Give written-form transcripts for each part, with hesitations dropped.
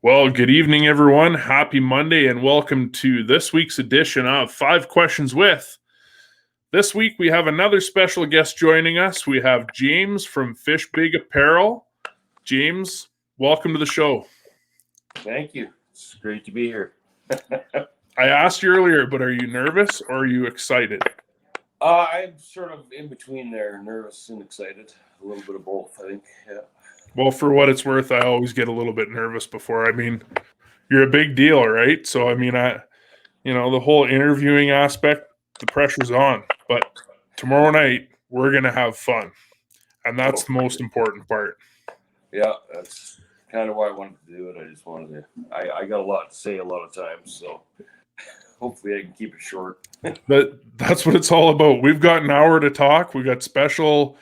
Well, good evening, everyone. Happy Monday, and welcome to this week's edition of 5 Questions With. This week, we have another special guest joining us. We have James from Fish Big Apparel. James, welcome to the show. Thank you. It's great to be here. I asked you earlier, but are you nervous or are you excited? I'm sort of in between there, nervous and excited. A little bit of both, I think. Yeah. Well, for what it's worth, I always get a little bit nervous before. You're a big deal, right? So, the whole interviewing aspect, the pressure's on. But tomorrow night, we're going to have fun. And that's the most important part. Yeah, that's kind of why I wanted to do it. I just wanted to, I got a lot to say a lot of times, so hopefully I can keep it short. But that's what it's all about. We've got an hour to talk. We've got special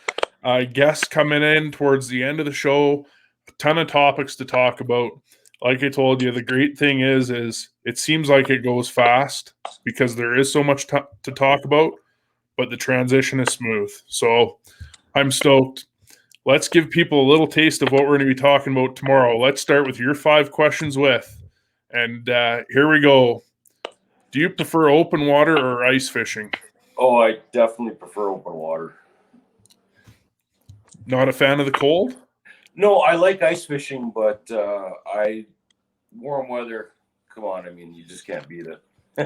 guests coming in towards the end of the show. A ton of topics to talk about. Like I told you, the great thing is it seems like it goes fast because there is so much to talk about, but the transition is smooth. So I'm stoked. Let's give people a little taste of what we're going to be talking about tomorrow. Let's start with your 5 questions with. And here we go. Do you prefer open water or ice fishing? Oh, I definitely prefer open water. Not a fan of the cold? No, I like ice fishing, but warm weather, come on, you just can't beat it.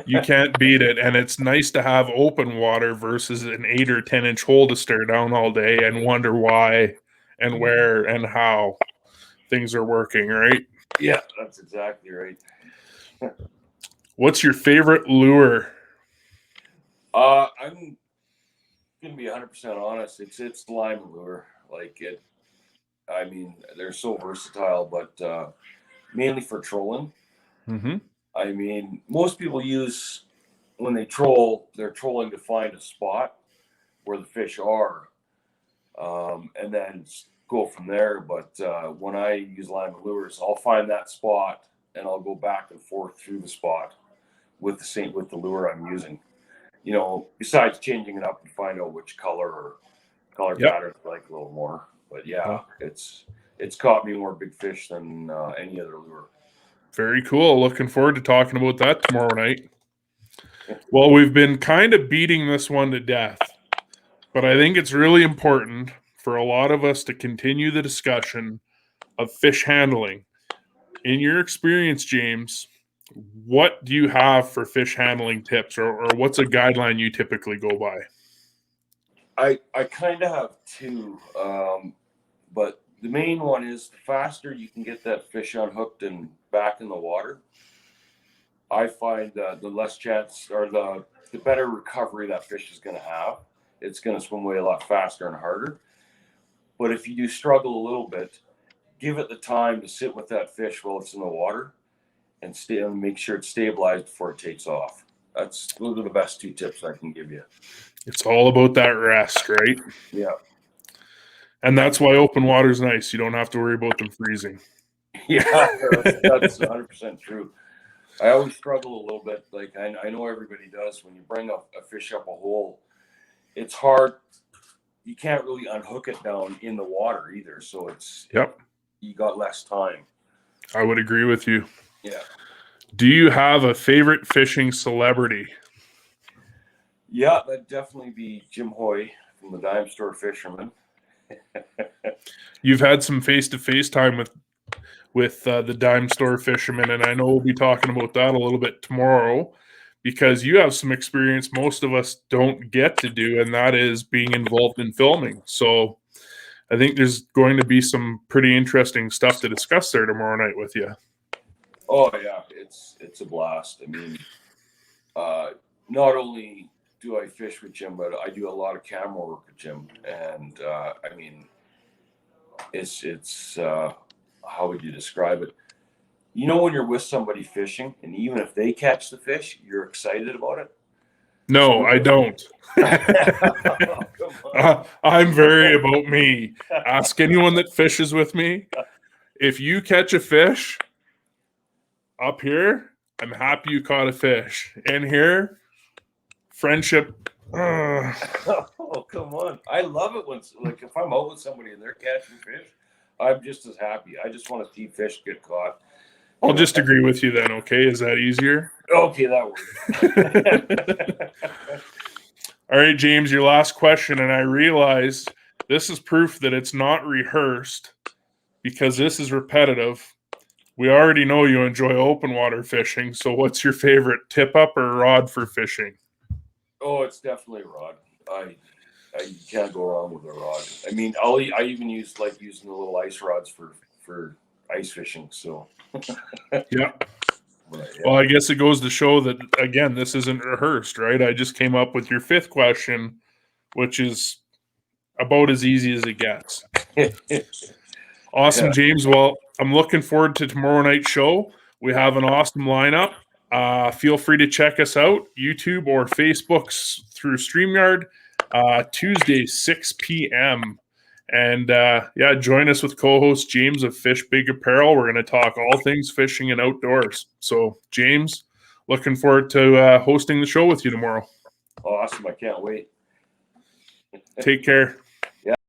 You can't beat it, and it's nice to have open water versus an 8 or 10-inch hole to stare down all day and wonder why and where and how things are working, right? Yeah, that's exactly right. What's your favorite lure? I'm gonna be 100% honest. It's lime lure. They're so versatile, but mainly for trolling. Mm-hmm. Most people use, when they troll, they're trolling to find a spot where the fish are, and then go from there. But when I use lime lures, I'll find that spot and I'll go back and forth through the spot with the lure I'm using. Besides changing it up and find out which color pattern I like a little more. But yeah, it's caught me more big fish than any other lure. Very cool. Looking forward to talking about that tomorrow night. Well, we've been kind of beating this one to death, but I think it's really important for a lot of us to continue the discussion of fish handling. In your experience, James, what do you have for fish handling tips, or what's a guideline you typically go by? I kind of have two, but the main one is the faster you can get that fish unhooked and back in the water, I find the less chance, or the better recovery that fish is going to have. It's going to swim away a lot faster and harder. But if you do struggle a little bit, give it the time to sit with that fish while it's in the water and make sure it's stabilized before it takes off. Those are the best 2 tips I can give you. It's all about that rest, right? Yeah. And that's why open water is nice. You don't have to worry about them freezing. Yeah, that's 100% true. I always struggle a little bit. I know everybody does. When you bring a fish up a hole, it's hard. You can't really unhook it down in the water either. So you got less time. I would agree with you. Yeah. Do you have a favorite fishing celebrity? Yeah, that'd definitely be Jim Hoy from the Dime Store Fisherman. You've had some face-to-face time with the Dime Store Fisherman, and I know we'll be talking about that a little bit tomorrow because you have some experience most of us don't get to do, and that is being involved in filming. So I think there's going to be some pretty interesting stuff to discuss there tomorrow night with you. Oh yeah, it's a blast. Not only do I fish with Jim, but I do a lot of camera work with Jim, and it's how would you describe it? When you're with somebody fishing, and even if they catch the fish, you're excited about it. No, I don't. I'm very about me. Ask anyone that fishes with me. If you catch a fish up here, I'm happy you caught a fish. In here, friendship. Oh, come on. I love it when, if I'm out with somebody and they're catching fish, I'm just as happy. I just want to see fish get caught. I'll just agree with you then, okay? Is that easier? Okay, that works. All right, James, your last question, and I realized this is proof that it's not rehearsed because this is repetitive. We already know you enjoy open water fishing, so what's your favorite tip up or rod for fishing? Oh, it's definitely a rod. You can't go wrong with a rod. I mean, I even like using the little ice rods for ice fishing. So Yeah. but, yeah. Well, I guess it goes to show that, again, this isn't rehearsed, right? I just came up with your fifth question, which is about as easy as it gets. Awesome, Yeah. James. Well, I'm looking forward to tomorrow night's show. We have an awesome lineup. Feel free to check us out, YouTube or Facebook's through StreamYard, Tuesday, 6 p.m. And yeah, join us with co-host James of Fish Big Apparel. We're going to talk all things fishing and outdoors. So, James, looking forward to hosting the show with you tomorrow. Awesome. I can't wait. Take care.